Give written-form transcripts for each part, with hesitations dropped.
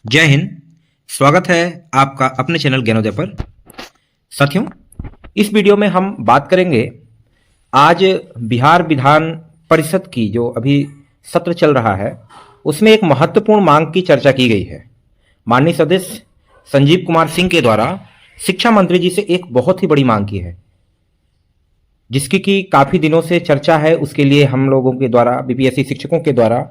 जय हिंद। स्वागत है आपका अपने चैनल ज्ञानोदय पर। साथियों, इस वीडियो में हम बात करेंगे आज बिहार विधान परिषद की जो अभी सत्र चल रहा है उसमें एक महत्वपूर्ण मांग की चर्चा की गई है। माननीय सदस्य संजीव कुमार सिंह के द्वारा शिक्षा मंत्री जी से एक बहुत ही बड़ी मांग की है, जिसकी कि काफ़ी दिनों से चर्चा है। उसके लिए हम लोगों के द्वारा बीपीएससी शिक्षकों के द्वारा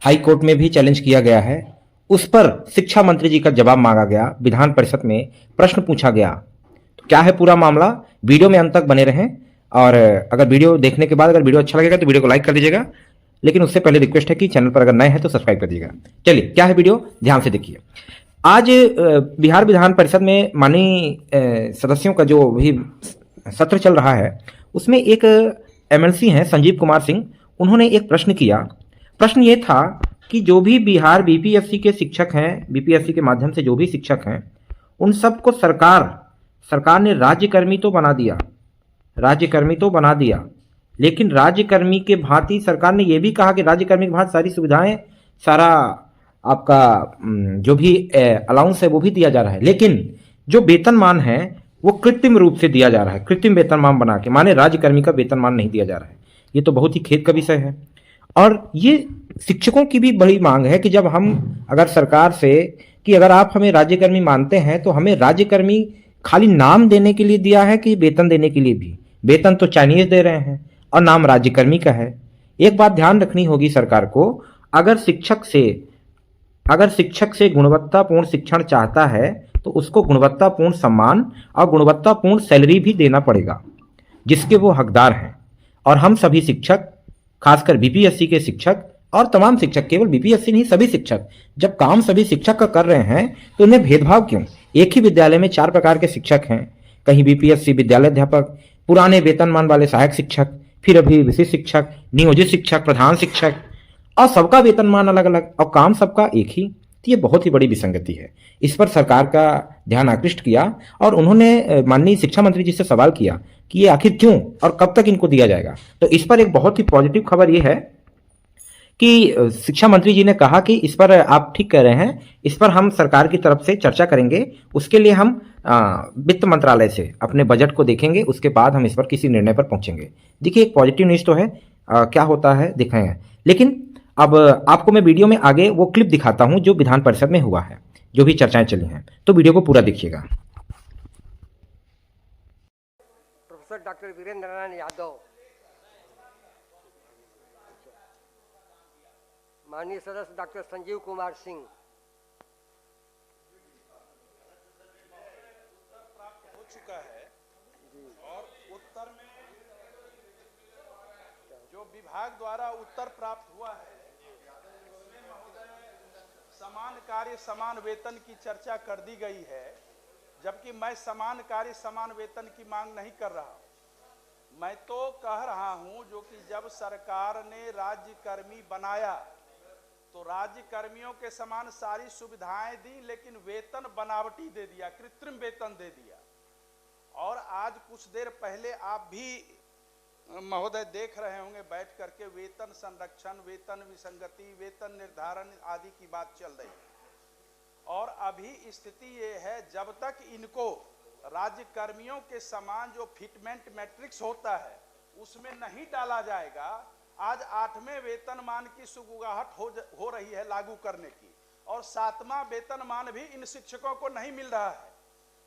हाई कोर्ट में भी चैलेंज किया गया है। उस पर शिक्षा मंत्री जी का जवाब मांगा गया, विधान परिषद में प्रश्न पूछा गया। तो क्या है पूरा मामला, वीडियो में अंत तक बने रहें। और अगर वीडियो देखने के बाद अगर वीडियो अच्छा लगेगा तो वीडियो को लाइक कर दीजिएगा, लेकिन उससे पहले रिक्वेस्ट है कि चैनल पर अगर नए हैं तो सब्सक्राइब कर दीजिएगा। चलिए, क्या है वीडियो, ध्यान से देखिए। आज बिहार विधान परिषद में माननीय सदस्यों का जो भी सत्र चल रहा है उसमें एक एमएलसी हैं संजीव कुमार सिंह। उन्होंने एक प्रश्न किया। प्रश्न ये था कि जो भी बिहार बीपीएससी के शिक्षक हैं, बीपीएससी के माध्यम से जो भी शिक्षक हैं, उन सबको सरकार ने राज्यकर्मी तो बना दिया, लेकिन राज्यकर्मी के भांति सरकार ने यह भी कहा कि राज्यकर्मी के भांति सारी सुविधाएं, सारा आपका जो भी अलाउंस है वो भी दिया जा रहा है, लेकिन जो वेतनमान है वो कृत्रिम रूप से दिया जा रहा है, कृत्रिम वेतनमान बना के, माने राज्यकर्मी का वेतनमान नहीं दिया जा रहा है। ये तो बहुत ही खेद का विषय है। और ये शिक्षकों की भी बड़ी मांग है कि जब हम अगर सरकार से कि अगर आप हमें राज्यकर्मी मानते हैं तो हमें राज्यकर्मी खाली नाम देने के लिए दिया है कि वेतन देने के लिए भी? वेतन तो चाइनीज दे रहे हैं और नाम राज्यकर्मी का है। एक बात ध्यान रखनी होगी सरकार को, अगर शिक्षक से गुणवत्तापूर्ण शिक्षण चाहता है तो उसको गुणवत्तापूर्ण सम्मान और गुणवत्तापूर्ण सैलरी भी देना पड़ेगा जिसके वो हकदार हैं। और हम सभी शिक्षक, खासकर बीपीएससी के शिक्षक और तमाम शिक्षक, केवल बीपीएससी नहीं सभी शिक्षक, जब काम सभी शिक्षक का कर रहे हैं तो उन्हें भेदभाव क्यों? एक ही विद्यालय में 4 प्रकार के शिक्षक हैं, कहीं बीपीएससी विद्यालय अध्यापक, पुराने वेतनमान वाले सहायक शिक्षक, फिर अभी विशिष्ट शिक्षक, नियोजित शिक्षक, प्रधान शिक्षक, और सबका वेतनमान अलग अलग और काम सबका एक ही। तो ये बहुत ही बड़ी विसंगति है। इस पर सरकार का ध्यान आकृष्ट किया और उन्होंने माननीय शिक्षा मंत्री जी से सवाल किया कि ये आखिर क्यों और कब तक इनको दिया जाएगा। तो इस पर एक बहुत ही पॉजिटिव खबर ये है कि शिक्षा मंत्री जी ने कहा कि इस पर आप ठीक कह रहे हैं, इस पर हम सरकार की तरफ से चर्चा करेंगे। उसके लिए हम वित्त मंत्रालय से अपने बजट को देखेंगे, उसके बाद हम इस पर किसी निर्णय पर पहुंचेंगे। देखिए, एक पॉजिटिव न्यूज़ तो है, क्या होता है दिखाएंगे। लेकिन अब आपको मैं वीडियो में आगे वो क्लिप दिखाता हूं जो विधान परिषद में हुआ है, जो भी चर्चाएं चली हैं, तो वीडियो को पूरा देखिएगा। प्रोफेसर डॉक्टर वीरेंद्र नारायण यादव, माननीय सदस्य डॉक्टर संजीव कुमार सिंह, प्राप्त हो चुका है और उत्तर में जो विभाग द्वारा उत्तर प्राप्त हुआ है उसमें महोदय समान कार्य समान वेतन की चर्चा कर दी गई है, जबकि मैं समान कार्य समान वेतन की मांग नहीं कर रहा। मैं तो कह रहा हूं जो कि जब सरकार ने राज्यकर्मी बनाया तो राज्यकर्मियों के समान सारी सुविधाएं दी, लेकिन वेतन बनावटी दे दिया, कृत्रिम वेतन दे दिया। और आज कुछ देर पहले आप भी महोदय देख रहे होंगे बैठ करके वेतन संरक्षण, वेतन विसंगति, वेतन निर्धारण आदि की बात चल रही है। और अभी स्थिति ये है, जब तक इनको राज्यकर्मियों के समान जो फिटमेंट मैट्रिक्स होता है उसमें नहीं डाला जाएगा, आज 8वें वेतनमान की सुगबुगाहट हो रही है लागू करने की, और 7वां वेतनमान भी इन शिक्षकों को नहीं मिल रहा है।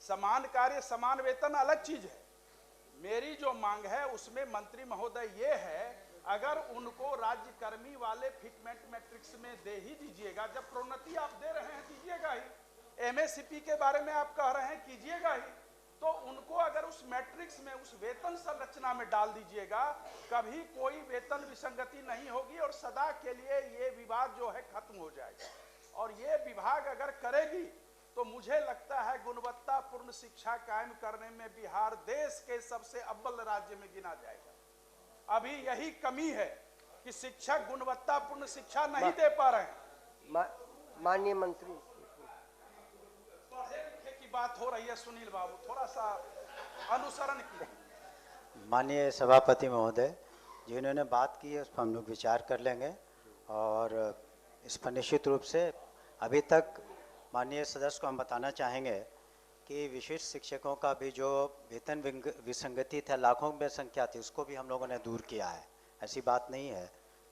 समान कार्य समान वेतन अलग चीज है। मेरी जो मांग है उसमें मंत्री महोदय ये है, अगर उनको राज्यकर्मी वाले फिटमेंट मैट्रिक्स में दे ही दीजिएगा, जब प्रोन्नति आप दे रहे हैं दीजिएगा ही, एमएससीपी के बारे में आप कह रहे हैं कीजिएगा ही, तो उनको अगर उस मैट्रिक्स में, उस वेतन संरचना में डाल दीजिएगा, कभी कोई वेतन विसंगति नहीं होगी और सदा के लिए ये विवाद जो है खत्म हो जाएगा। और ये विभाग अगर करेगी तो मुझे लगता है गुणवत्तापूर्ण शिक्षा कायम करने में बिहार देश के सबसे अव्वल राज्य में गिना जाएगा। अभी यही कमी है कि शिक्षक गुणवत्तापूर्ण शिक्षा नहीं दे पा रहे हैं। माननीय मंत्री, पढ़े लिखे की बात हो रही है, सुनील बाबू थोड़ा सा अनुसरण कीजिए। माननीय सभापति महोदय, जिन्होंने बात की है उस पर हम लोग विचार कर लेंगे और इस पर निश्चित रूप से अभी तक माननीय सदस्य को हम बताना चाहेंगे कि विशिष्ट शिक्षकों का भी जो वेतन विसंगति था, लाखों में संख्या थी, उसको भी हम लोगों ने दूर किया है। ऐसी बात नहीं है।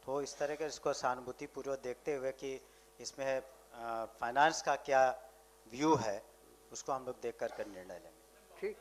तो इस तरह के इसको सहानुभूतिपूर्वक देखते हुए कि इसमें फाइनेंस का क्या व्यू है, उसको हम लोग देख कर निर्णय लेंगे। ठीक।